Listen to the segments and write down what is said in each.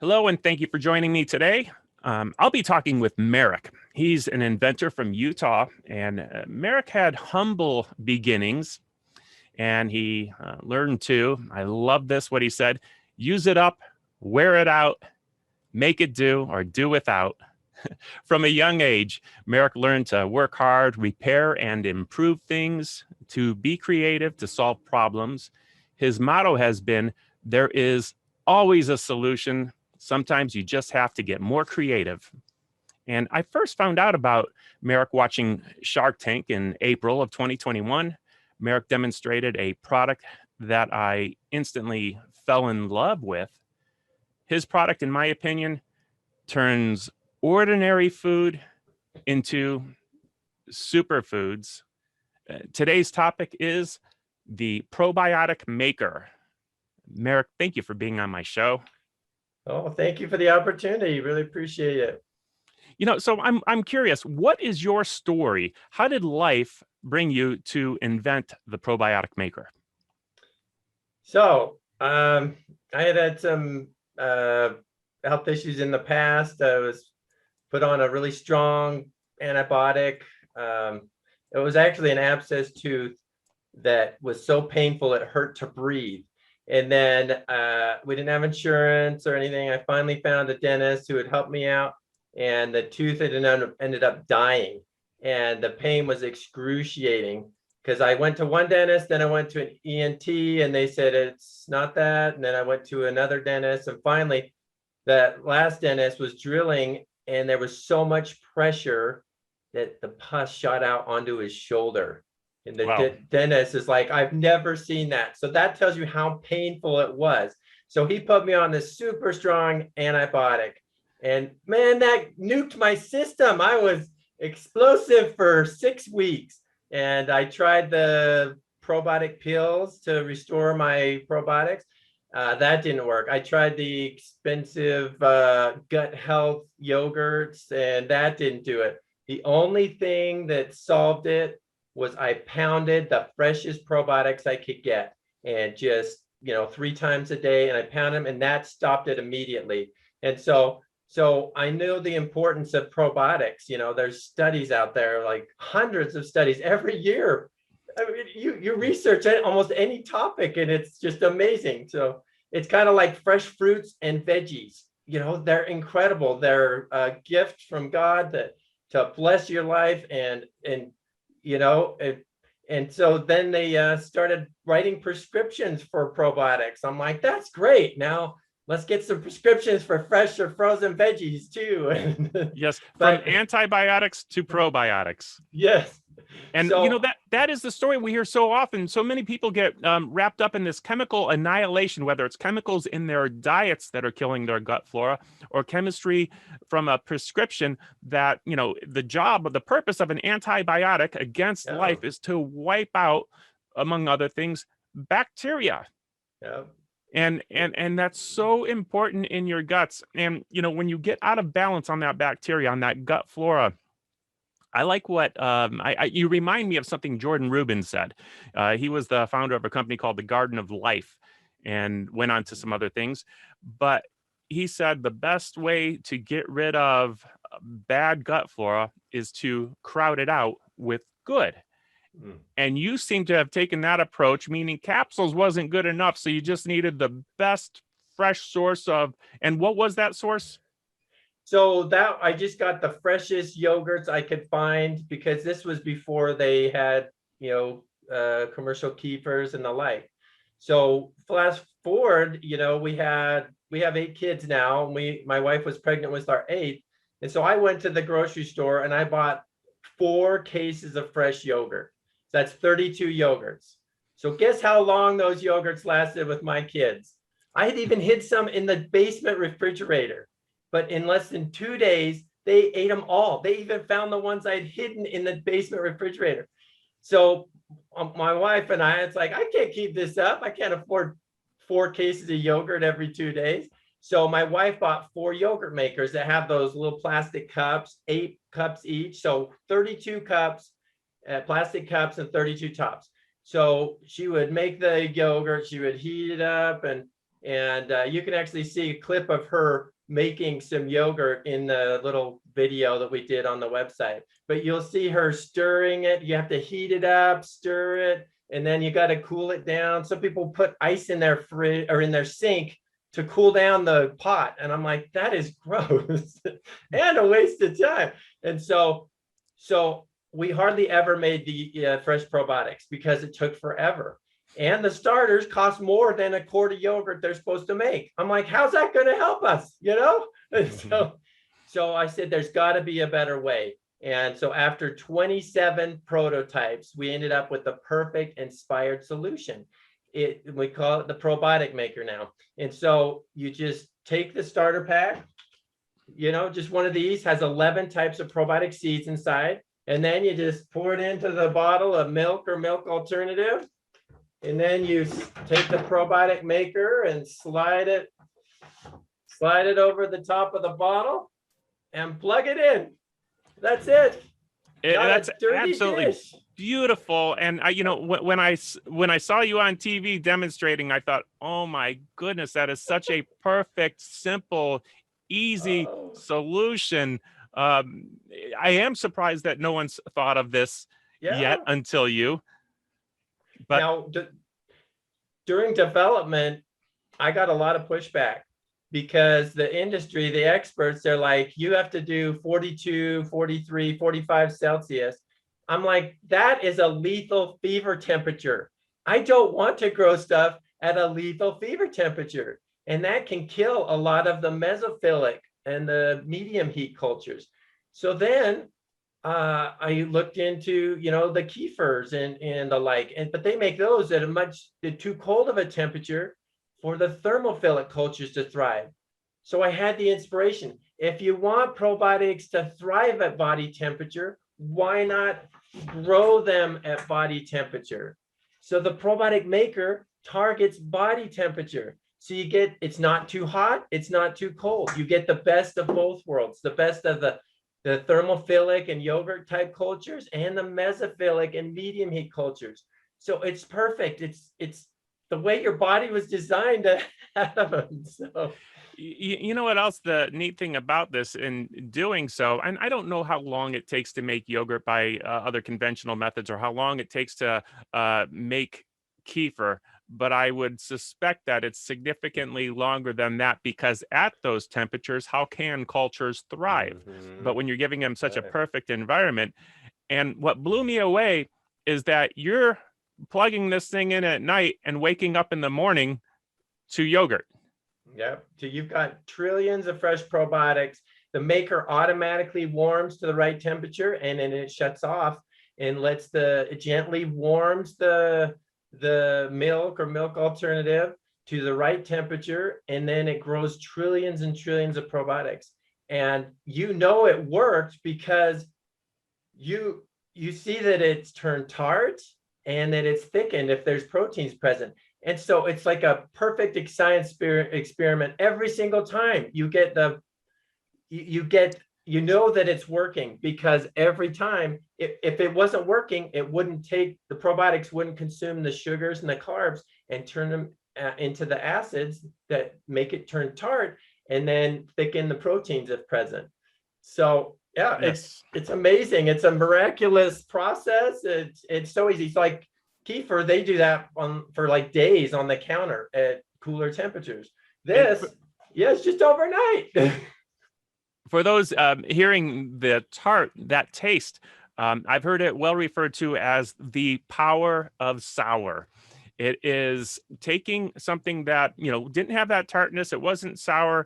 Hello, and thank you for joining me today. I'll be talking with Merrick. He's an inventor from Utah, and Merrick had humble beginnings, and he learned to, I love this, what he said, use it up, wear it out, make it do, or do without. From a young age, Merrick learned to work hard, repair and improve things, to be creative, to solve problems. His motto has been, there is always a solution. Sometimes you just have to get more creative. And I first found out about Merrick watching Shark Tank in April of 2021. Merrick demonstrated a product that I instantly fell in love with. His product, in my opinion, turns ordinary food into superfoods. Today's topic is the Probiotic Maker. Merrick, thank you for being on my show. Oh, thank you for the opportunity. Really appreciate it. So I'm curious, what is your story? How did life bring you to invent the Probiotic Maker? So, I had some health issues in the past. I was put on a really strong antibiotic. It was actually an abscess tooth that was so painful it hurt to breathe. And then we didn't have insurance or anything. I finally found a dentist who would help me out, and the tooth had ended up dying, and the pain was excruciating because I went to one dentist, then I went to an ENT, and they said it's not that, and then I went to another dentist, and finally that last dentist was drilling, and there was so much pressure that the pus shot out onto his shoulder. And the dentist is like, I've never seen that. So that tells you how painful it was. So he put me on this super strong antibiotic. And man, that nuked my system. I was explosive for 6 weeks. And I tried the probiotic pills to restore my probiotics. That didn't work. I tried the expensive gut health yogurts, and that didn't do it. The only thing that solved it was I pounded the freshest probiotics I could get, and just 3 times a day, and I pound them, and that stopped it immediately. And so I knew the importance of probiotics. There's studies out there, like hundreds of studies every year. I mean, you research almost any topic, and it's just amazing. So it's kind of like fresh fruits and veggies. They're incredible. They're a gift from God to bless your life, and so then they started writing prescriptions for probiotics. I'm like, that's great. Now let's get some prescriptions for fresh or frozen veggies too. Yes, from antibiotics to probiotics. Yes. And that is the story we hear so often. So many people get wrapped up in this chemical annihilation, whether it's chemicals in their diets that are killing their gut flora, or chemistry from a prescription that, the purpose of an antibiotic against life is to wipe out, among other things, bacteria. Yeah. And that's so important in your guts. And, when you get out of balance on that bacteria, on that gut flora, I like what you remind me of something Jordan Rubin said. He was the founder of a company called the Garden of Life, and went on to some other things. But he said the best way to get rid of bad gut flora is to crowd it out with good. And you seem to have taken that approach, meaning capsules wasn't good enough. So you just needed the best fresh source of, and what was that source? So that I just got the freshest yogurts I could find, because this was before they had, commercial kefirs and the like. So fast forward, we have 8 kids now. My wife was pregnant with our 8th. And so I went to the grocery store and I bought 4 cases of fresh yogurt. So that's 32 yogurts. So guess how long those yogurts lasted with my kids? I had even hid some in the basement refrigerator. But in less than 2 days, they ate them all. They even found the ones I had hidden in the basement refrigerator. So my wife and I, it's like, I can't keep this up. I can't afford 4 cases of yogurt every 2 days. So my wife bought 4 yogurt makers that have those little plastic cups, 8 cups each. So 32 cups, plastic cups, and 32 tops. So she would make the yogurt, she would heat it up, and And you can actually see a clip of her making some yogurt in the little video that we did on the website. But you'll see her stirring it. You have to heat it up, stir it, and then you got to cool it down. Some people put ice in their fridge or in their sink to cool down the pot. And I'm like, that is gross and a waste of time. And so we hardly ever made the fresh probiotics because it took forever. And the starters cost more than a quart of yogurt they're supposed to make. I'm like, how's that going to help us? You know? And so I said, there's got to be a better way. And so after 27 prototypes, we ended up with the perfect inspired solution. We call it the Probiotic Maker now. And so you just take the starter pack, you know, just one of these has 11 types of probiotic seeds inside. And then you just pour it into the bottle of milk or milk alternative. And then you take the Probiotic Maker and slide it over the top of the bottle and plug it in. That's it. That's absolutely dish. Beautiful. And you know, when I saw you on TV demonstrating, I thought, oh my goodness, that is such a perfect, simple, easy solution. I am surprised that no one's thought of this yet until you. But now, during development, I got a lot of pushback because the industry, the experts, they're like, you have to do 42, 43, 45 Celsius. I'm like, that is a lethal fever temperature. I don't want to grow stuff at a lethal fever temperature. And that can kill a lot of the mesophilic and the medium heat cultures. So then I looked into, you know, the kefirs and the like, but they make those at too cold of a temperature for the thermophilic cultures to thrive. So I had the inspiration. If you want probiotics to thrive at body temperature, why not grow them at body temperature? So the Probiotic Maker targets body temperature. So you get, it's not too hot, it's not too cold. You get the best of both worlds, the best of the thermophilic and yogurt type cultures and the mesophilic and medium heat cultures. So it's perfect. It's the way your body was designed to have them. So you know what else the neat thing about this in doing so, and I don't know how long it takes to make yogurt by other conventional methods or how long it takes to make kefir, but I would suspect that it's significantly longer than that because at those temperatures, how can cultures thrive? But when you're giving them such a perfect environment, and what blew me away is that you're plugging this thing in at night and waking up in the morning to yogurt. Yeah, so you've got trillions of fresh probiotics. The maker automatically warms to the right temperature and then it shuts off and it gently warms the milk or milk alternative to the right temperature, and then it grows trillions and trillions of probiotics. And you know it worked because you see that it's turned tart and that it's thickened if there's proteins present. And so it's like a perfect science experiment every single time. You know that it's working because every time, if it wasn't working, the probiotics wouldn't consume the sugars and the carbs and turn them into the acids that make it turn tart and then thicken the proteins if present. So yeah, yes. It's amazing. It's a miraculous process. It's so easy. It's like kefir, they do that for like days on the counter at cooler temperatures. It's just overnight. For those hearing the tart, that taste, I've heard it well referred to as the power of sour. It is taking something that, you know, didn't have that tartness. It wasn't sour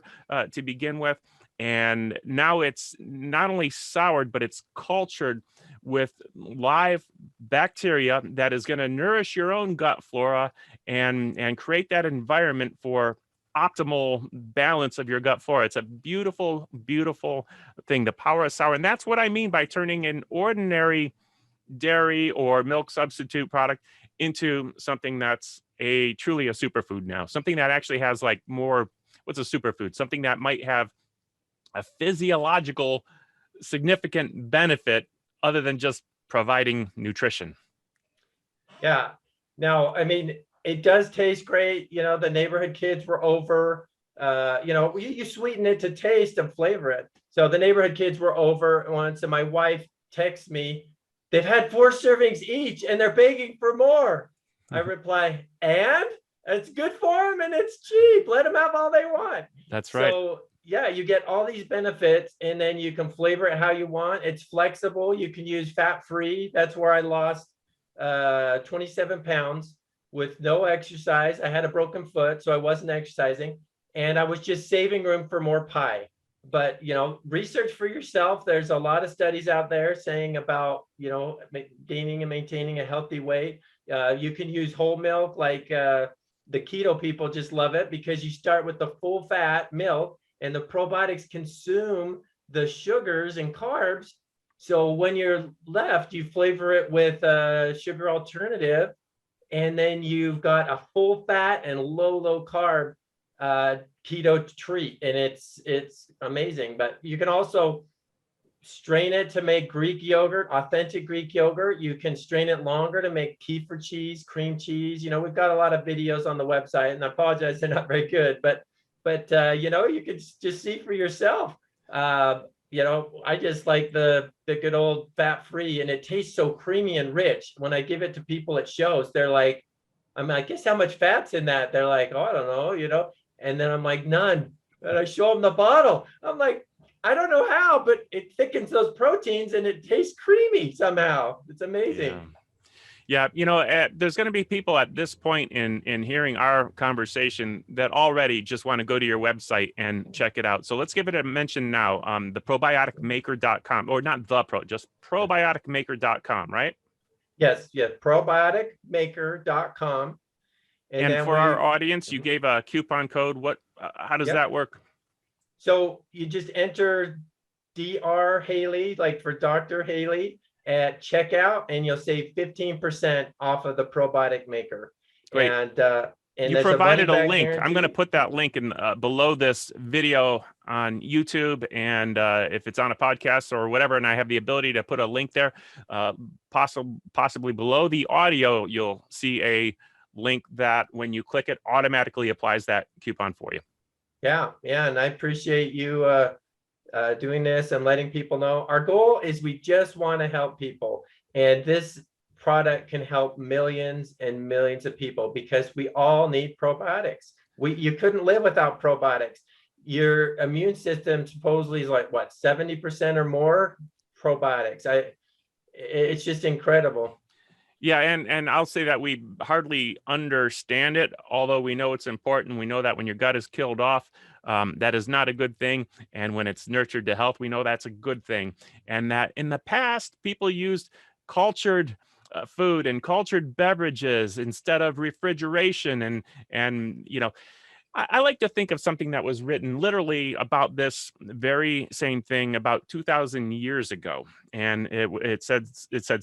to begin with. And now it's not only soured, but it's cultured with live bacteria that is going to nourish your own gut flora and create that environment for optimal balance of your gut flora. It's a beautiful, beautiful thing, the power of sour. And that's what I mean by turning an ordinary dairy or milk substitute product into something that's truly a superfood now, something that actually has like more, what's a superfood? Something that might have a physiological significant benefit other than just providing nutrition. Yeah. Now, I mean, it does taste great. You know, the neighborhood kids were over. You know, you sweeten it to taste and flavor it. So the neighborhood kids were over once, and my wife texts me, they've had 4 servings each and they're begging for more. I reply, and it's good for them and it's cheap. Let them have all they want. That's right. So yeah, you get all these benefits, and then you can flavor it how you want. It's flexible. You can use fat-free. That's where I lost 27 pounds with no exercise. I had a broken foot, so I wasn't exercising, and I was just saving room for more pie. But, you know, research for yourself. There's a lot of studies out there saying about, you know, gaining and maintaining a healthy weight. You can use whole milk, like the keto people just love it because you start with the full fat milk, and the probiotics consume the sugars and carbs. So when you're left, you flavor it with a sugar alternative, and then you've got a full fat and low carb keto treat, and it's amazing. But you can also strain it to make Greek yogurt, authentic Greek yogurt. You can strain it longer to make kefir cheese, cream cheese. You know, we've got a lot of videos on the website, and I apologize, they're not very good, but you know, you can just see for yourself. You know, I just like the good old fat-free, and it tastes so creamy and rich. When I give it to people at shows, they're like, I mean, I guess how much fat's in that? They're like, oh, I don't know, you know. And then I'm like, none. And I show them the bottle. I'm like, I don't know how, but it thickens those proteins and it tastes creamy somehow. It's amazing. Yeah, you know, there's going to be people at this point in hearing our conversation that already just want to go to your website and check it out. So let's give it a mention now. The probiotic-maker.com, or not just probiotic-maker.com, right? Yes, probiotic-maker.com. And then for our audience, you gave a coupon code. How does that work? So you just enter Dr. Haley, like for Dr. Haley, at checkout, and you'll save 15% off of the Probiotic Maker. Great. And you provided a link. I'm going to put that link in below this video on YouTube, and if it's on a podcast or whatever, and I have the ability to put a link there, possibly below the audio, you'll see a link that when you click it, automatically applies that coupon for you. Yeah, and I appreciate you doing this and letting people know. Our goal is we just want to help people, and this product can help millions and millions of people because we all need probiotics. You couldn't live without probiotics. Your immune system supposedly is like what, 70% or more probiotics. It's just incredible. Yeah, and I'll say that we hardly understand it, although we know it's important. We know that when your gut is killed off, that is not a good thing. And when it's nurtured to health, we know that's a good thing. And that in the past, people used cultured food and cultured beverages instead of refrigeration. And you know, I like to think of something that was written literally about this very same thing about 2,000 years ago. And it said,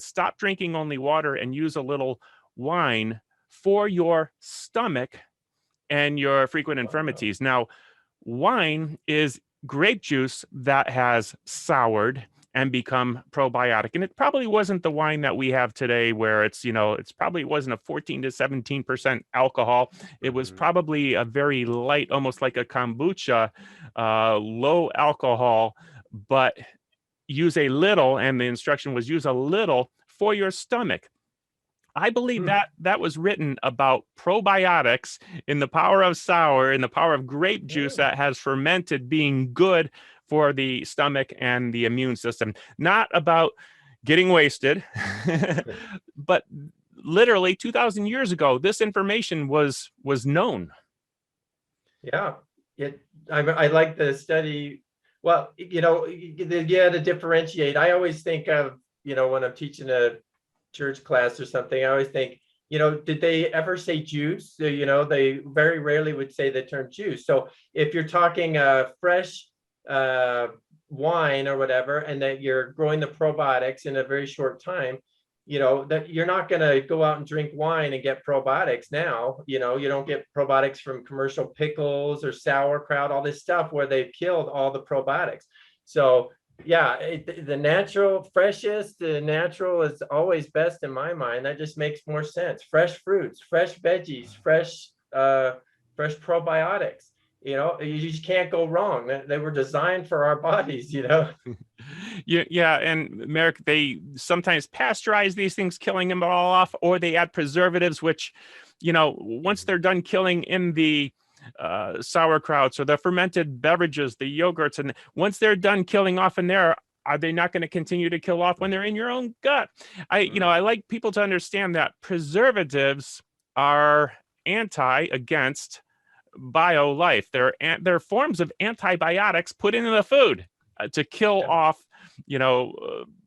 stop drinking only water and use a little wine for your stomach and your frequent infirmities. Now, wine is grape juice that has soured and become probiotic. And it probably wasn't the wine that we have today where it's, you know, it's probably wasn't a 14 to 17% alcohol. It was probably a very light, almost like a kombucha, low alcohol, but use a little, and the instruction was use a little for your stomach. I believe that was written about probiotics in the power of sour, in the power of grape juice that has fermented being good for the stomach and the immune system, not about getting wasted, but literally 2,000 years ago, this information was known. Yeah, I like the study. Well, you know, you had to differentiate. I always think of, you know, when I'm teaching a church class or something, I always think, you know, did they ever say juice? So, you know, they very rarely would say the term juice. So if you're talking fresh wine or whatever, and that you're growing the probiotics in a very short time, you know, that you're not going to go out and drink wine and get probiotics now. You know, you don't get probiotics from commercial pickles or sauerkraut, all this stuff where they've killed all the probiotics. So Yeah, the natural, freshest, the natural is always best in my mind. That just makes more sense. Fresh fruits, fresh veggies, fresh probiotics. You just can't go wrong. They were designed for our bodies. Yeah, and Merrick, they sometimes pasteurize these things, killing them all off, or they add preservatives, which, once they're done killing in the sauerkrauts or the fermented beverages, the yogurts, and once they're done killing off in there, are they not going to continue to kill off when they're in your own gut? I like people to understand that preservatives are against bio life. They're forms of antibiotics put into the food to kill off,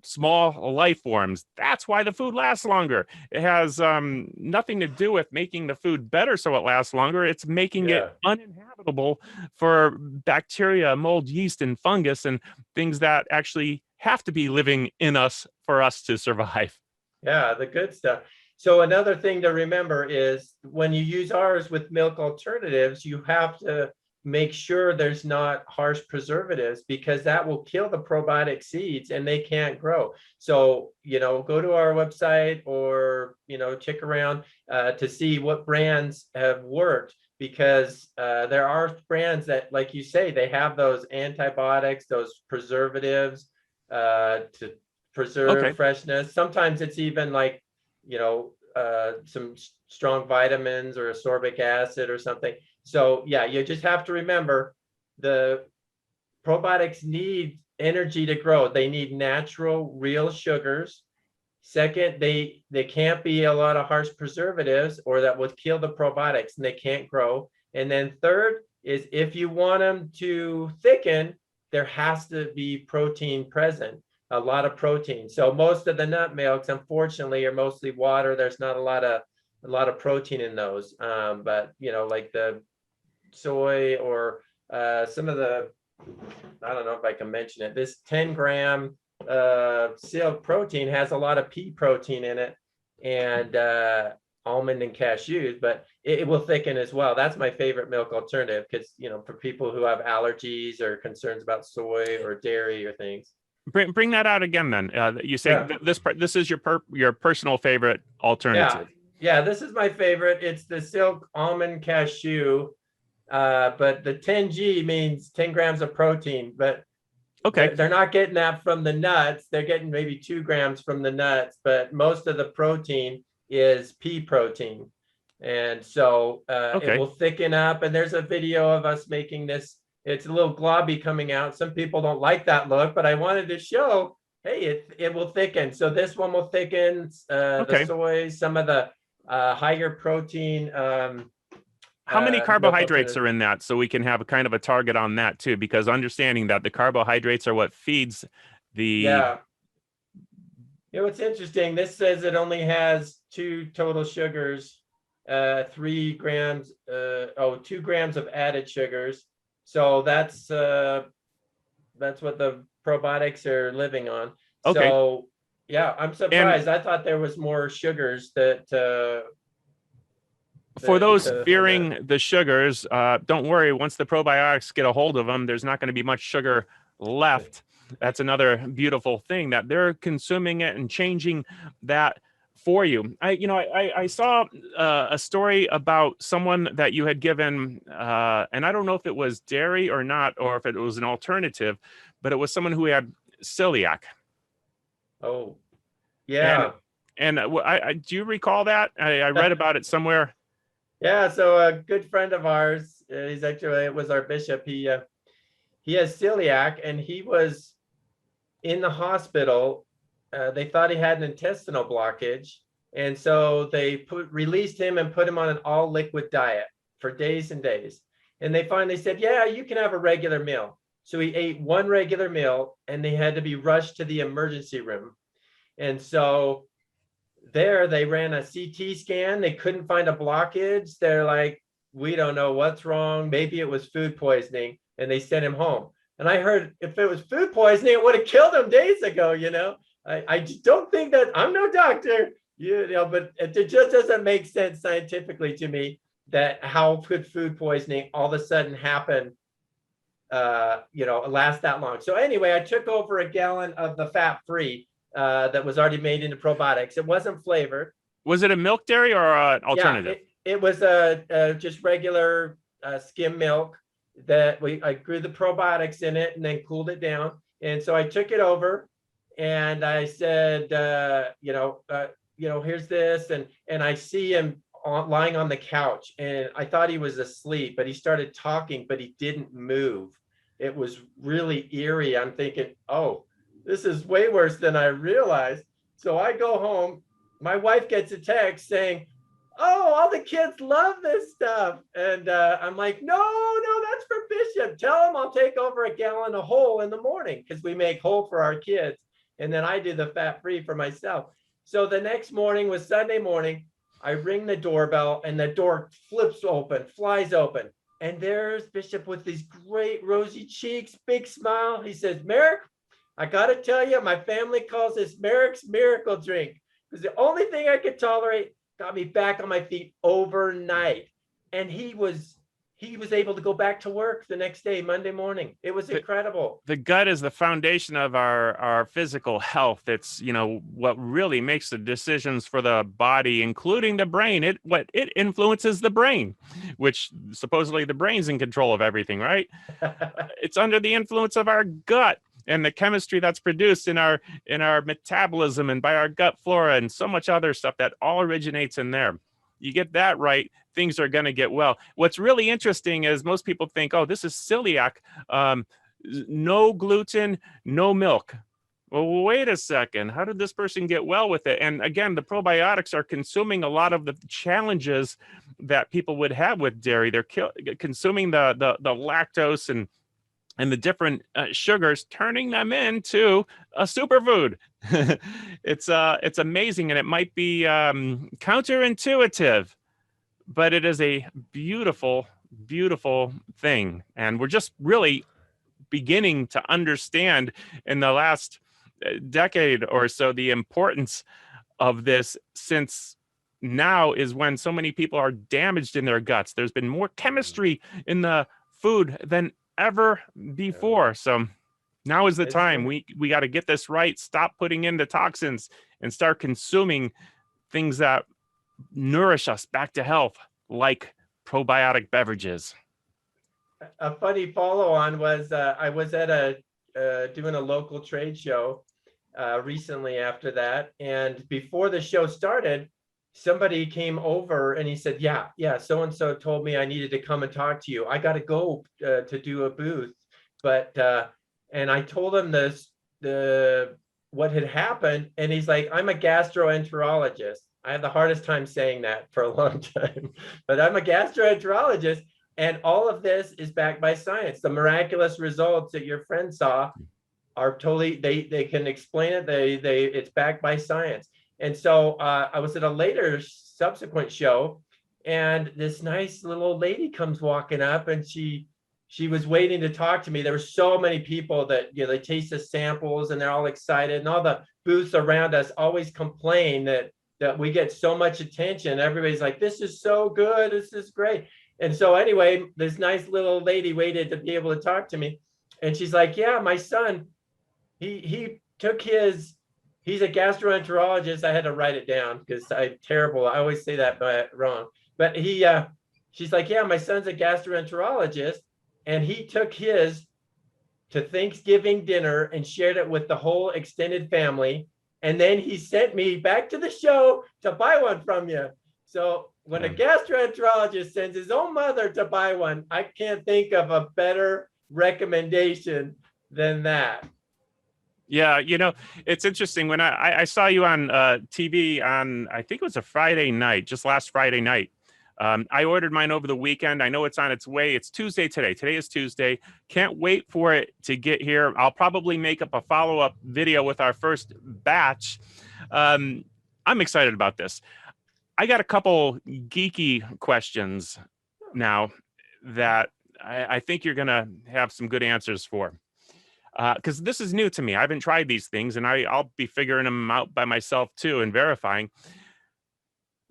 small life forms. That's why the food lasts longer. It has nothing to do with making the food better so it lasts longer. It's making it uninhabitable for bacteria, mold, yeast, and fungus, and things that actually have to be living in us for us to survive. Yeah, the good stuff. So another thing to remember is when you use ours with milk alternatives, you have to make sure there's not harsh preservatives, because that will kill the probiotic seeds and they can't grow. So, go to our website or, check around to see what brands have worked, because there are brands that, like you say, they have those antibiotics, those preservatives to preserve freshness. Sometimes it's even like, some strong vitamins or ascorbic acid or something. So yeah, you just have to remember the probiotics need energy to grow. They need natural, real sugars. Second, they can't be a lot of harsh preservatives, or that would kill the probiotics and they can't grow. And then third is, if you want them to thicken, there has to be protein present, a lot of protein. So most of the nut milks, unfortunately, are mostly water. There's not a lot of protein in those. But like the soy or some of the, I don't know if I can mention it, this 10-gram silk protein has a lot of pea protein in it, and almond and cashews, but it will thicken as well. That's my favorite milk alternative, because for people who have allergies or concerns about soy or dairy or things. Bring that out again, then. You say this is your personal favorite alternative. Yeah, this is my favorite. It's the silk almond cashew, but the 10G means 10 grams of protein. But they're not getting that from the nuts. They're getting maybe 2 grams from the nuts, but most of the protein is pea protein, and so it will thicken up. And there's a video of us making this. It's a little globby coming out. Some people don't like that look, but I wanted to show, hey, it will thicken. So this one will thicken. The soy, some of the higher protein. How many carbohydrates are in that, so we can have a kind of a target on that too? Because understanding that the carbohydrates are what feeds the. Yeah. It's interesting. This says it only has 2 total sugars, 3 grams, 2 grams of added sugars. So that's what the probiotics are living on. So yeah, I'm surprised. I thought there was more sugars that. For those fearing the sugars, don't worry. Once the probiotics get a hold of them, there's not going to be much sugar left. That's another beautiful thing, that they're consuming it and changing that for you. I saw a story about someone that you had given, and I don't know if it was dairy or not, or if it was an alternative, but it was someone who had celiac. Oh, yeah. And do you recall that? I read about it somewhere. Yeah, so a good friend of ours, it was our bishop. He has celiac, and he was in the hospital. They thought he had an intestinal blockage, and so they released him and put him on an all liquid diet for days and days. And they finally said, yeah, you can have a regular meal. So he ate one regular meal, and they had to be rushed to the emergency room. And so there they ran a CT scan. They couldn't find a blockage. They're like, we don't know what's wrong. Maybe it was food poisoning. And they sent him home. And I heard, if it was food poisoning, it would have killed him days ago. I don't think that, I'm no doctor, but it just doesn't make sense scientifically to me that how could food poisoning all of a sudden happen last that long. So anyway, I took over a gallon of the fat-free that was already made into probiotics. It wasn't flavored. Was it a milk dairy or an alternative? Yeah, it was just regular skim milk that I grew the probiotics in it and then cooled it down. And so I took it over and I said, here's this. And I see him lying on the couch and I thought he was asleep, but he started talking, but he didn't move. It was really eerie. I'm thinking, oh, this is way worse than I realized. So I go home. My wife gets a text saying, oh, all the kids love this stuff. And I'm like, no, that's for Bishop. Tell him I'll take over a gallon of whole in the morning because we make whole for our kids. And then I do the fat-free for myself. So the next morning was Sunday morning. I ring the doorbell and the door flies open. And there's Bishop with these great rosy cheeks, big smile. He says, Merrick, I got to tell you, my family calls this Merrick's miracle drink. Because the only thing I could tolerate got me back on my feet overnight. And he was able to go back to work the next day, Monday morning. It was incredible. The gut is the foundation of our physical health. It's, what really makes the decisions for the body, including the brain. It influences the brain, which supposedly the brain's in control of everything, right? It's under the influence of our gut and the chemistry that's produced in our metabolism and by our gut flora and so much other stuff that all originates in there. You get that right, things are going to get well. What's really interesting is most people think, oh, this is celiac, no gluten, no milk. Well, wait a second. How did this person get well with it? And again, the probiotics are consuming a lot of the challenges that people would have with dairy. They're consuming the lactose and the different sugars, turning them into a superfood. It's amazing, and it might be counterintuitive, but it is a beautiful, beautiful thing. And we're just really beginning to understand in the last decade or so the importance of this, since now is when so many people are damaged in their guts. There's been more chemistry in the food than ever before. So now is the time. We got to get this right. Stop putting in the toxins and start consuming things that nourish us back to health, like probiotic beverages. A funny follow-on was I was at doing a local trade show recently after that, and before the show started, somebody came over and he said, yeah, so-and-so told me I needed to come and talk to you. I got to go to do a booth. But, and I told him what had happened. And he's like, I'm a gastroenterologist. I had the hardest time saying that for a long time, but I'm a gastroenterologist. And all of this is backed by science. The miraculous results that your friend saw are totally, they can explain it. It's backed by science. And so I was at a later subsequent show, and this nice little old lady comes walking up, and she was waiting to talk to me. There were so many people that, they taste the samples and they're all excited, and all the booths around us always complain that we get so much attention. Everybody's like, this is so good, this is great. And so anyway, this nice little lady waited to be able to talk to me. And she's like, yeah, my son, he took he's a gastroenterologist. I had to write it down because I'm terrible. I always say that wrong. But she's like, yeah, my son's a gastroenterologist, and he took his to Thanksgiving dinner and shared it with the whole extended family. And then he sent me back to the show to buy one from you. So when a gastroenterologist sends his own mother to buy one, I can't think of a better recommendation than that. Yeah, it's interesting. When I saw you on TV on, I think it was a Friday night, just last Friday night. I ordered mine over the weekend. I know it's on its way. It's Tuesday today. Today is Tuesday. Can't wait for it to get here. I'll probably make up a follow-up video with our first batch. I'm excited about this. I got a couple geeky questions now that I think you're going to have some good answers for. Because this is new to me. I haven't tried these things, and I'll be figuring them out by myself too and verifying.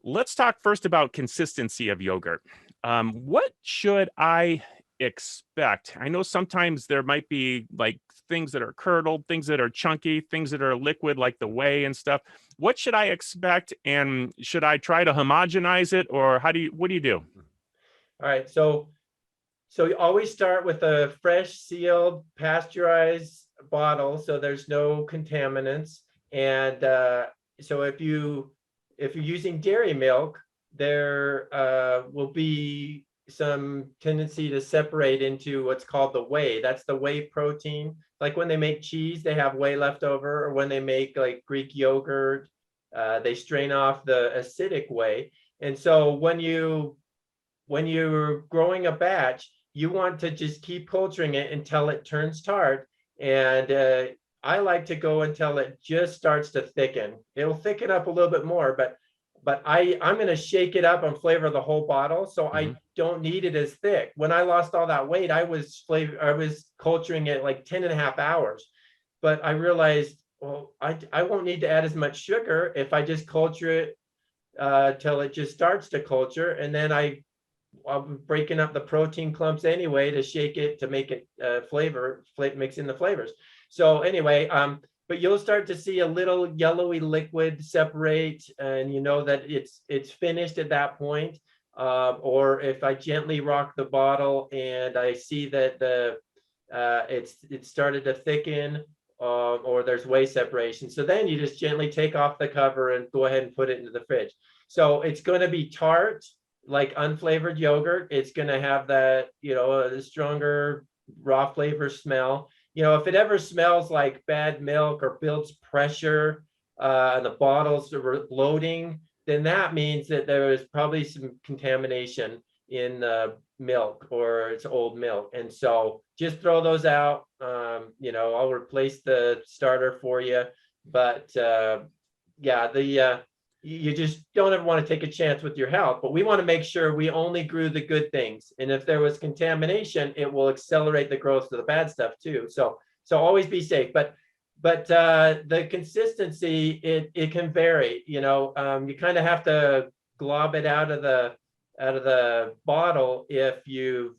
Let's talk first about consistency of yogurt. What should I expect? I know sometimes there might be like things that are curdled, things that are chunky, things that are liquid, like the whey and stuff. What should I expect? And should I try to homogenize it, or what do you do? All right. So you always start with a fresh, sealed, pasteurized bottle, so there's no contaminants. And so if you're using dairy milk, there will be some tendency to separate into what's called the whey. That's the whey protein. Like when they make cheese, they have whey left over, or when they make like Greek yogurt, they strain off the acidic whey. And so when you're growing a batch, you want to just keep culturing it until it turns tart. And I like to go until it just starts to thicken. It'll thicken up a little bit more, but I'm going to shake it up and flavor the whole bottle, so I don't need it as thick. When I lost all that weight, I was culturing it like 10 and a half hours. But I realized, well, I won't need to add as much sugar if I just culture it till it just starts to culture, and then I'm breaking up the protein clumps anyway to shake it to make it mix in the flavors. So anyway, but you'll start to see a little yellowy liquid separate, and you know that it's finished at that point. Or if I gently rock the bottle and I see that it's started to thicken, or there's whey separation, so then you just gently take off the cover and go ahead and put it into the fridge. So it's going to be tart, like unflavored yogurt. It's going to have that, the stronger raw flavor smell. If it ever smells like bad milk or builds pressure, and the bottles are bloating, then that means that there is probably some contamination in the milk, or it's old milk. And so just throw those out. I'll replace the starter for you. But you just don't ever want to take a chance with your health. But we want to make sure we only grew the good things. And if there was contamination, it will accelerate the growth of the bad stuff too. So always be safe. But the consistency, it can vary. You kind of have to glob it out of the bottle if you've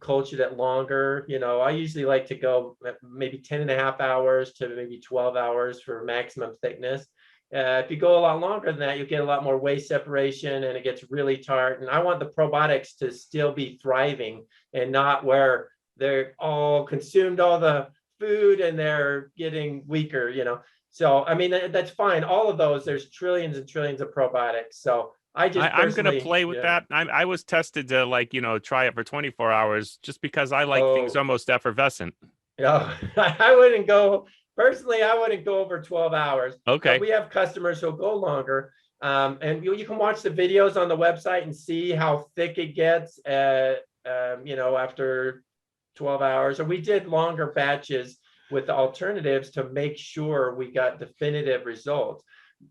cultured it longer. I usually like to go maybe 10 and a half hours to maybe 12 hours for maximum thickness. If you go a lot longer than that, you get a lot more whey separation, and it gets really tart. And I want the probiotics to still be thriving, and not where they're all consumed all the food and they're getting weaker. So I mean, that's fine. All of those, there's trillions and trillions of probiotics. So I'm going to play with that. I was tested to try it for 24 hours just because I like things almost effervescent. Yeah, I wouldn't go. Personally, I wouldn't go over 12 hours. Okay. We have customers who'll go longer. And you can watch the videos on the website and see how thick it gets, after 12 hours. And we did longer batches with the alternatives to make sure we got definitive results.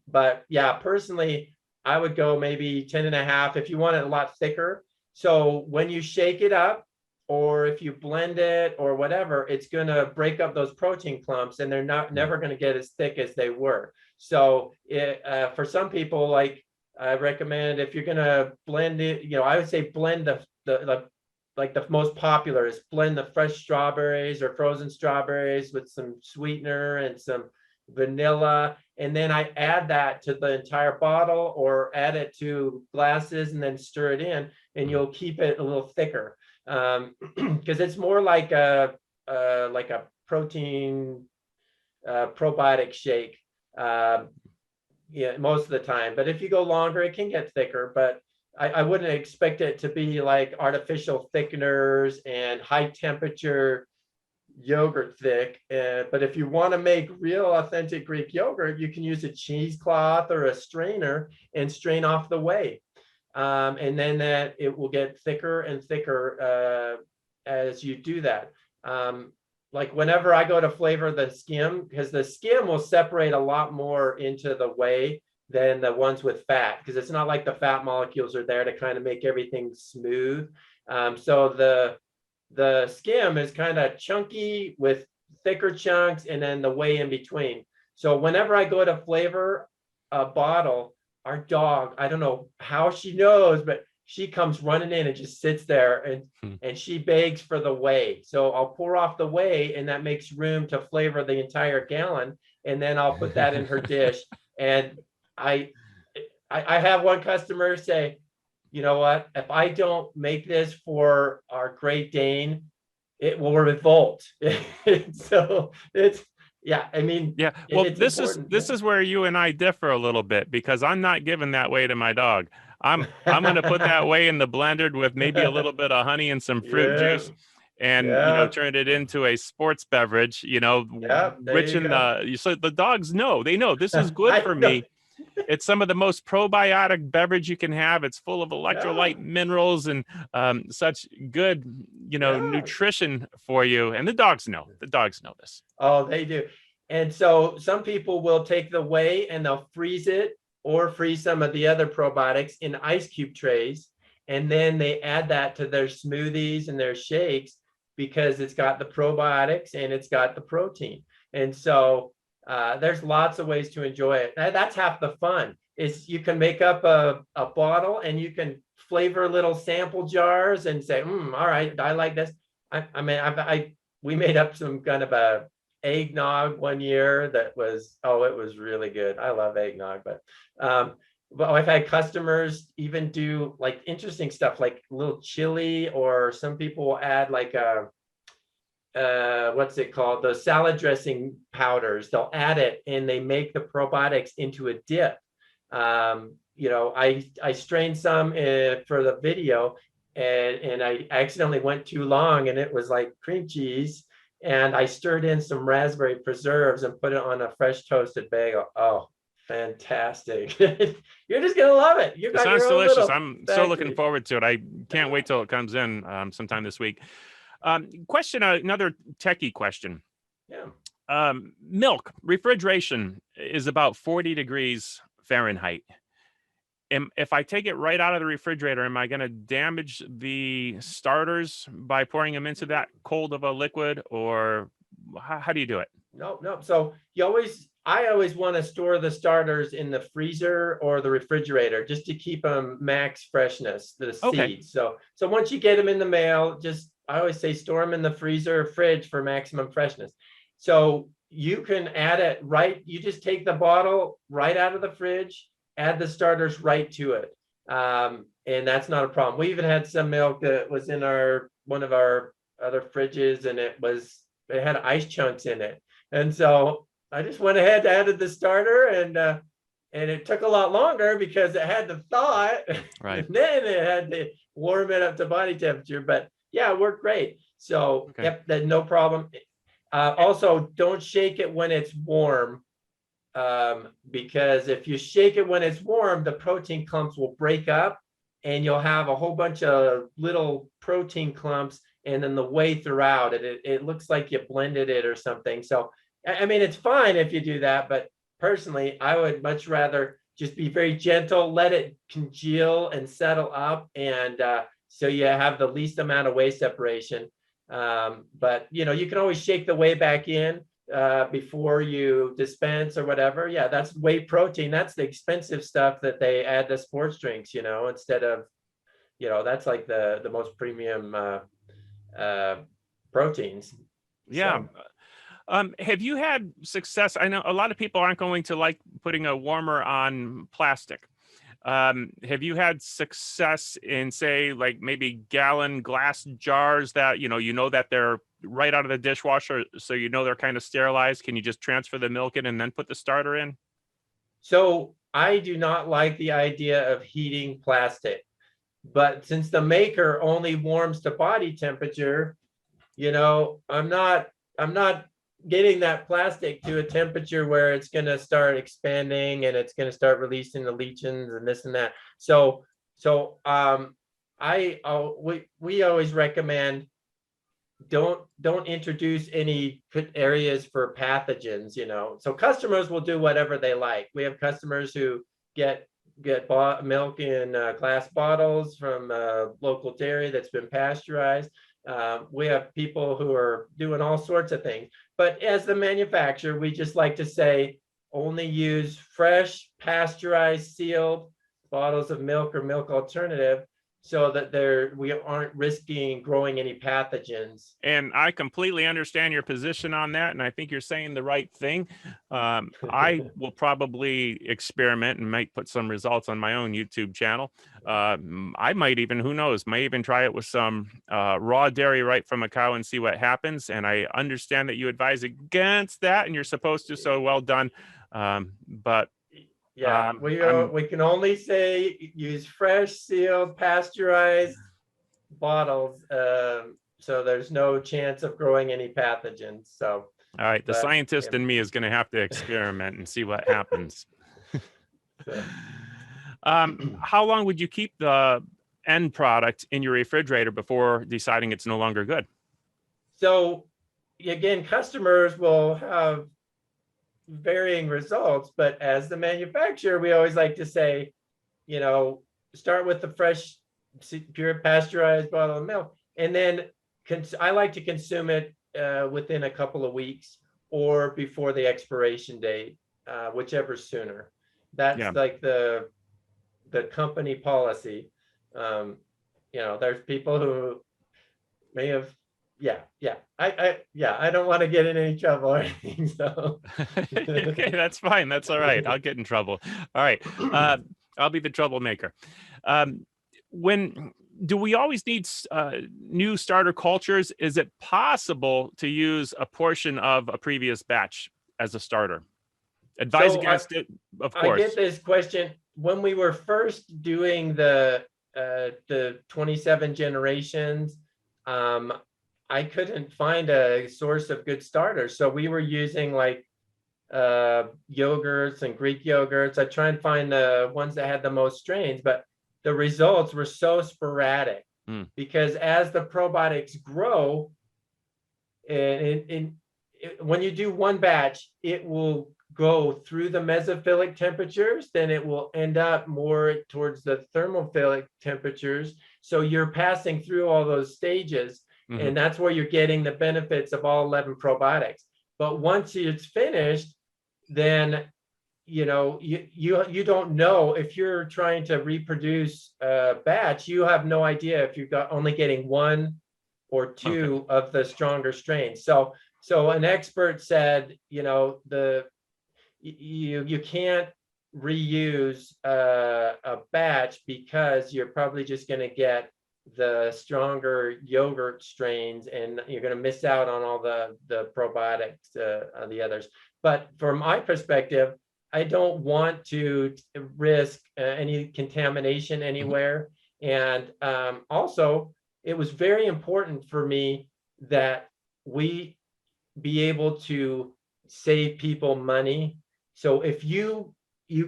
But yeah, personally, I would go maybe 10 and a half if you want it a lot thicker. So when you shake it up, or if you blend it or whatever, it's going to break up those protein clumps, and they're never going to get as thick as they were. So for some people, like I recommend, if you're going to blend it, I would say blend the most popular is blend the fresh strawberries or frozen strawberries with some sweetener and some vanilla. And then I add that to the entire bottle, or add it to glasses and then stir it in, and you'll keep it a little thicker. Because it's more like a protein probiotic shake, most of the time. But if you go longer, it can get thicker. But I wouldn't expect it to be like artificial thickeners and high temperature yogurt thick. But if you want to make real authentic Greek yogurt, you can use a cheesecloth or a strainer and strain off the whey. And then that it will get thicker and thicker as you do that. Like whenever I go to flavor the skim, because the skim will separate a lot more into the whey than the ones with fat, because it's not like the fat molecules are there to kind of make everything smooth. So the skim is kind of chunky with thicker chunks, and then the whey in between. So whenever I go to flavor a bottle, our dog, I don't know how she knows, but she comes running in and just sits there, and she begs for the whey. So I'll pour off the whey, and that makes room to flavor the entire gallon. And then I'll put that in her dish. And I have one customer say, you know what, if I don't make this for our Great Dane, it will revolt. So it's, yeah, I mean, yeah. Well, this is where you and I differ a little bit, because I'm not giving that whey to my dog. I'm going to put that whey in the blender with maybe a little bit of honey and some fruit juice, and turn it into a sports beverage. Rich in so the dogs know, they know this is good for me. It's some of the most probiotic beverage you can have. It's full of electrolyte minerals and such good, nutrition for you. And the dogs know. The dogs know this. Oh, they do. And so some people will take the whey and they'll freeze it, or freeze some of the other probiotics in ice cube trays. And then they add that to their smoothies and their shakes, because it's got the probiotics and it's got the protein. And so there's lots of ways to enjoy it. That's half the fun, is you can make up a bottle and you can flavor little sample jars and say, all right, I like this. We made up some kind of a eggnog one year that was, it was really good. I love eggnog, but I've had customers even do like interesting stuff, like a little chili, or some people will add like what's it called? Those salad dressing powders. They'll add it and they make the probiotics into a dip. I strained some for the video, and I accidentally went too long, and it was like cream cheese. And I stirred in some raspberry preserves and put it on a fresh toasted bagel. Oh, fantastic. You're just going to love it. It sounds delicious. I'm so looking forward to it. I can't wait till it comes in sometime this week. Question, another techie question. Yeah. Milk refrigeration is about 40 degrees Fahrenheit. If I take it right out of the refrigerator, am I going to damage the starters by pouring them into that cold of a liquid, or how do you do it? No. So I always want to store the starters in the freezer or the refrigerator, just to keep them max freshness, the seeds. So once you get them in the mail, I always say store them in the freezer or fridge for maximum freshness. So you can add it you just take the bottle right out of the fridge, add the starters right to it. And that's not a problem. We even had some milk that was in one of our other fridges, and it had ice chunks in it. And so I just went ahead, added the starter, and it took a lot longer because it had to thaw it. Right. And then it had to warm it up to body temperature. But yeah, it worked great. So yep, no problem. Also, don't shake it when it's warm. Because if you shake it when it's warm, the protein clumps will break up, and you'll have a whole bunch of little protein clumps, and then the whey throughout it looks like you blended it or something. So, I mean, it's fine if you do that, but personally, I would much rather just be very gentle, let it congeal and settle up, and so you have the least amount of whey separation. But you can always shake the whey back in before you dispense or whatever. Yeah, that's whey protein. That's the expensive stuff that they add to sports drinks, instead of, that's like the most premium proteins. Yeah. So. Have you had success? I know a lot of people aren't going to like putting a warmer on plastic. Have you had success in, say, like maybe gallon glass jars that, that they're right out of the dishwasher, so they're kind of sterilized? Can you just transfer the milk in and then put the starter in? So I do not like the idea of heating plastic, but since the maker only warms to body temperature, I'm not getting that plastic to a temperature where it's going to start expanding and it's going to start releasing the lectins and this and that. So we always recommend don't introduce any areas for pathogens. So customers will do whatever they like. We have customers who get milk in glass bottles from a local dairy that's been pasteurized. We have people who are doing all sorts of things. But as the manufacturer, we just like to say only use fresh, pasteurized, sealed bottles of milk or milk alternative. so that we aren't risking growing any pathogens. And I completely understand your position on that, and I think you're saying the right thing. I will probably experiment and might put some results on my own YouTube channel. I might even, who knows, might even try it with some raw dairy right from a cow and see what happens. And I understand that you advise against that, and you're supposed to, so well done. But yeah, we can only say use fresh, sealed, pasteurized bottles. So there's no chance of growing any pathogens. So, all right, the scientist in me is going to have to experiment and see what happens. So. How long would you keep the end product in your refrigerator before deciding it's no longer good? So again, customers will have varying results, but as the manufacturer, we always like to say, start with the fresh, pure pasteurized bottle of milk, and then I like to consume it within a couple of weeks or before the expiration date, whichever sooner. That's like the company policy. There's people who may have, I don't want to get in any trouble or anything. So okay, that's fine. That's all right. I'll get in trouble. All right. I'll be the troublemaker. Do we always need new starter cultures? Is it possible to use a portion of a previous batch as a starter? Advise against it, of course. I get this question when we were first doing the 27 generations. I couldn't find a source of good starters, so we were using like yogurts and Greek yogurts. I try and find the ones that had the most strains, but the results were so sporadic because as the probiotics grow, and when you do one batch, it will go through the mesophilic temperatures, then it will end up more towards the thermophilic temperatures. So you're passing through all those stages, and that's where you're getting the benefits of all 11 probiotics. But once it's finished, then you don't know if you're trying to reproduce a batch. You have no idea if you're only getting one or two of the stronger strains. So an expert said, you can't reuse a batch because you're probably just going to get the stronger yogurt strains, and you're going to miss out on all the probiotics, the others. But from my perspective, I don't want to risk any contamination anywhere. And also, it was very important for me that we be able to save people money. So if you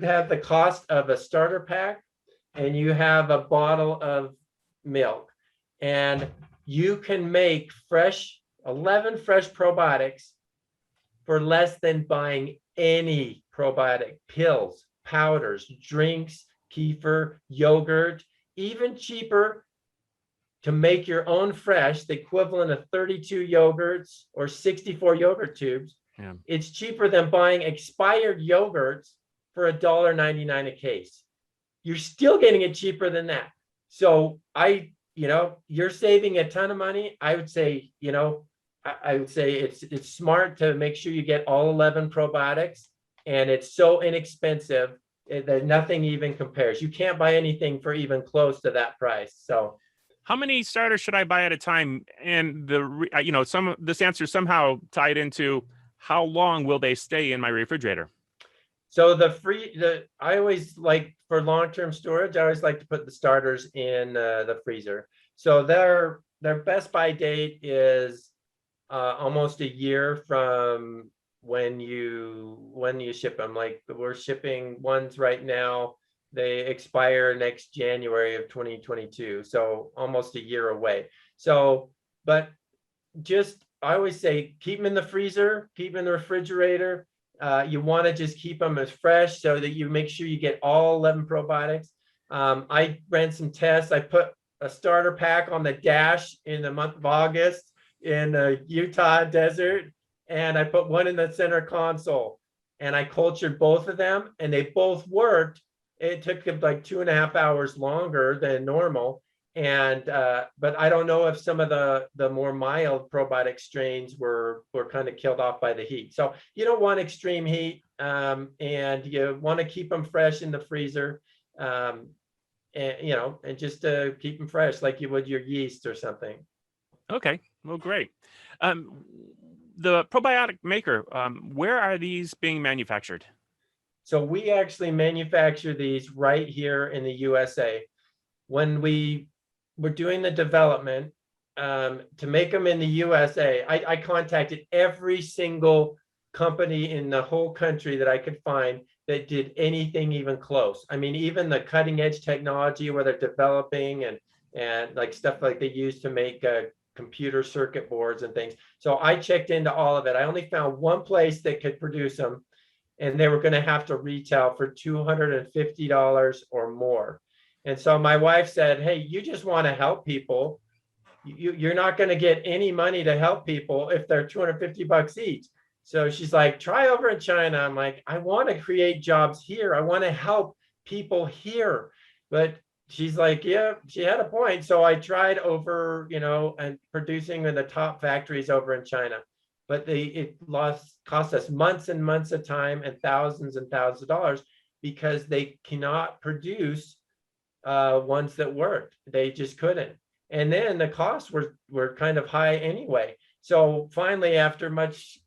have the cost of a starter pack and you have a bottle of milk, and you can make 11 fresh probiotics for less than buying any probiotic pills, powders, drinks, kefir, yogurt, even cheaper to make your own fresh, the equivalent of 32 yogurts or 64 yogurt tubes. It's cheaper than buying expired yogurts for $1.99 a case. You're still getting it cheaper than that. So you're saving a ton of money. I would say, it's smart to make sure you get all 11 probiotics, and it's so inexpensive that nothing even compares. You can't buy anything for even close to that price. So how many starters should I buy at a time? And this answer somehow tied into how long will they stay in my refrigerator? So I always like, for long-term storage, I always like to put the starters in the freezer. So their best by date is almost a year from when you ship them. Like, we're shipping ones right now, they expire next January of 2022, so almost a year away. So, but I always say, keep them in the freezer, keep them in the refrigerator. You want to just keep them as fresh so that you make sure you get all 11 probiotics. I ran some tests. I put a starter pack on the dash in the month of August in the Utah desert, and I put one in the center console, and I cultured both of them, and they both worked. It took like 2.5 hours longer than normal, And but I don't know if some of the more mild probiotic strains were kind of killed off by the heat. So you don't want extreme heat, and you want to keep them fresh in the freezer, and and just to keep them fresh like you would your yeast or something. Okay, well, great. The Probiotic Maker, where are these being manufactured? So we actually manufacture these right here in the USA. When we were doing the development to make them in the USA, I contacted every single company in the whole country that I could find that did anything even close. I mean, even the cutting edge technology where they're developing and like stuff like they use to make computer circuit boards and things. So I checked into all of it. I only found one place that could produce them, and they were going to have to retail for $250 or more. And so my wife said, hey, you just want to help people. You're not going to get any money to help people if they're $250 each. So she's like, try over in China. I'm like, I want to create jobs here. I want to help people here. But she's like, yeah, she had a point. So I tried over, and producing in the top factories over in China. But it cost us months and months of time and thousands of dollars because they cannot produce ones that worked. They just couldn't. And then the costs were kind of high anyway. So finally, after much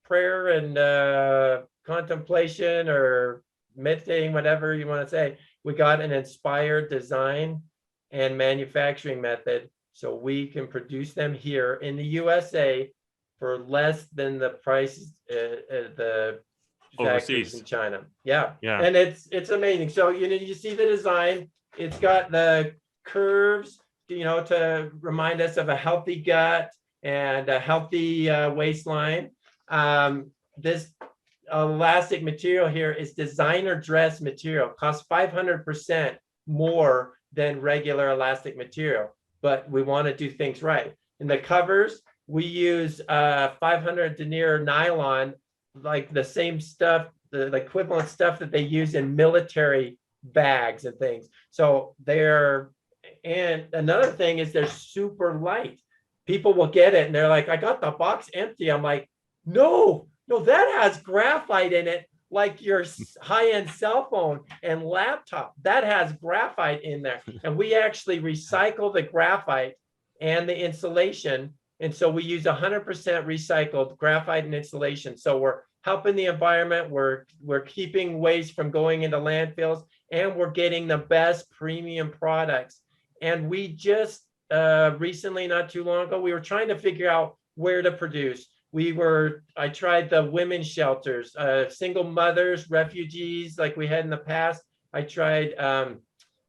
prayer and contemplation or meditating, whatever you want to say, we got an inspired design and manufacturing method so we can produce them here in the USA for less than the price the factories in China. Yeah. And it's amazing. So you see the design. It's got the curves, to remind us of a healthy gut and a healthy waistline. This elastic material here is designer dress material, costs 500% more than regular elastic material, but we want to do things right. In the covers, we use 500 denier nylon, like the same stuff, the equivalent stuff that they use in military bags and things. So and another thing is they're super light. People will get it and they're like, I got the box empty. I'm like, no, that has graphite in it, like your high-end cell phone and laptop. That has graphite in there. And we actually recycle the graphite and the insulation. And so we use 100% recycled graphite and insulation. So we're helping the environment. We're keeping waste from going into landfills, and we're getting the best premium products. And we just recently, not too long ago, we were trying to figure out where to produce. I tried the women's shelters, single mothers, refugees like we had in the past. I tried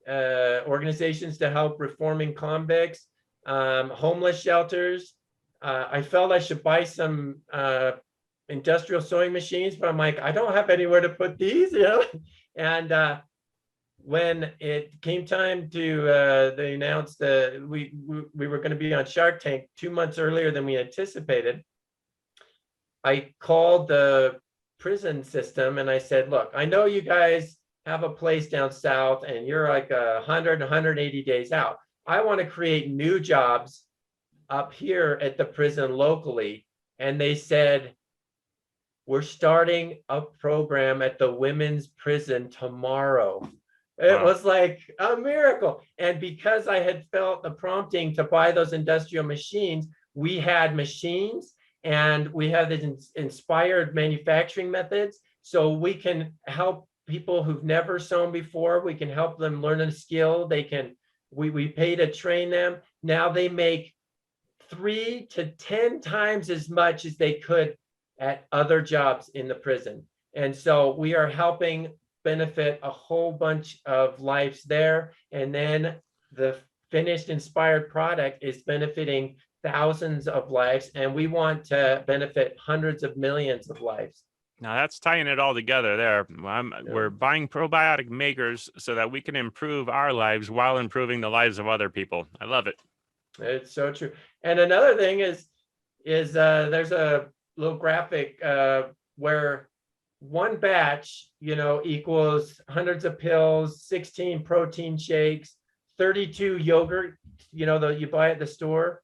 organizations to help reforming convicts, homeless shelters. I felt I should buy some industrial sewing machines, but I'm like, I don't have anywhere to put these, And when it came time to they announced that we were going to be on Shark Tank 2 months earlier than we anticipated, I called the prison system and I said, look, I know you guys have a place down south and you're like 100, 180 days out. I want to create new jobs up here at the prison locally. And they said, we're starting a program at the women's prison tomorrow. It was like a miracle. And because I had felt the prompting to buy those industrial machines, we had machines and we have the inspired manufacturing methods. So we can help people who've never sewn before. We can help them learn a skill. We pay to train them. Now they make 3 to 10 times as much as they could at other jobs in the prison. And so we are helping benefit a whole bunch of lives there. And then the finished inspired product is benefiting thousands of lives. And we want to benefit hundreds of millions of lives. Now that's tying it all together there. We're buying probiotic makers so that we can improve our lives while improving the lives of other people. I love it. It's so true. And another thing is there's a little graphic where one batch, equals hundreds of pills, 16 protein shakes, 32 yogurt, that you buy at the store,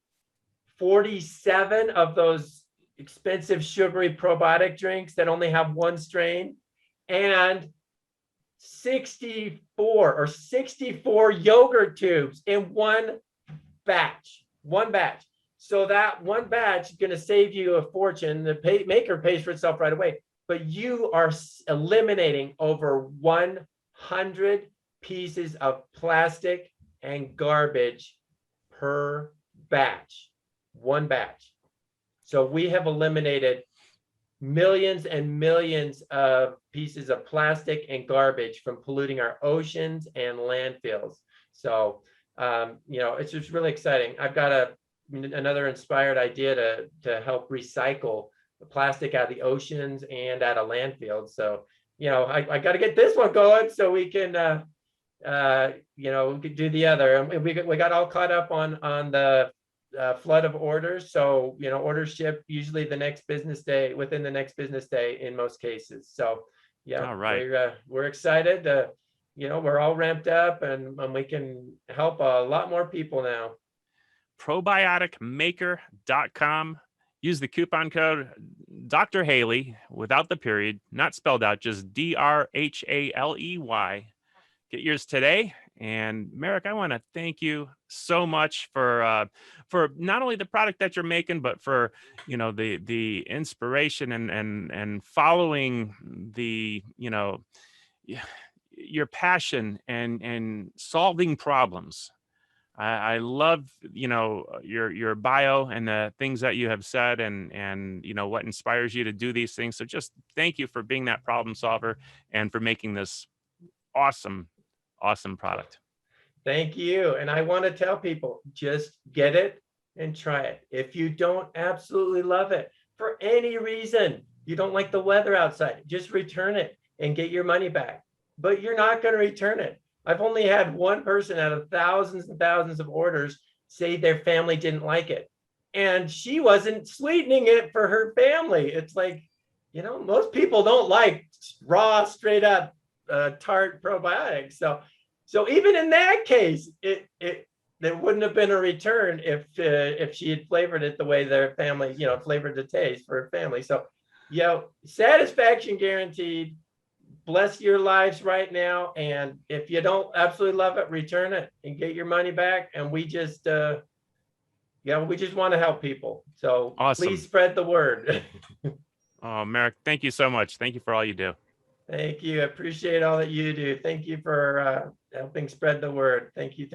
47 of those expensive sugary probiotic drinks that only have one strain, and 64 yogurt tubes in one batch. So that one batch is going to save you a fortune. The maker pays for itself right away, but you are eliminating over 100 pieces of plastic and garbage per batch, one batch. So we have eliminated millions and millions of pieces of plastic and garbage from polluting our oceans and landfills. So, it's just really exciting. I've got another inspired idea to help recycle the plastic out of the oceans and out of landfills. So, I got to get this one going so we can, we could do the other. And we got all caught up on the flood of orders. So, orders ship usually within the next business day in most cases. So, yeah, all right. We're excited. We're all ramped up and we can help a lot more people now. Probioticmaker.com. Use the coupon code Dr. Haley without the period, not spelled out, just DRHALEY. Get yours today. And Merrick, I want to thank you so much for not only the product that you're making, but for the inspiration and following the your passion and solving problems. I love your bio and the things that you have said and what inspires you to do these things. So just thank you for being that problem solver and for making this awesome product. Thank you. And I want to tell people, just get it and try it. If you don't absolutely love it for any reason, you don't like the weather outside, just return it and get your money back. But you're not going to return it. I've only had one person out of thousands and thousands of orders say their family didn't like it. And she wasn't sweetening it for her family. It's like, most people don't like raw, straight up tart probiotics. So even in that case, there wouldn't have been a return if she had flavored it the way their family, flavored the taste for her family. So, satisfaction guaranteed. Bless your lives right now. And if you don't absolutely love it, return it and get your money back. And we just want to help people. So awesome. Please spread the word. Oh, Merrick, thank you so much. Thank you for all you do. Thank you. I appreciate all that you do. Thank you for helping spread the word. Thank you.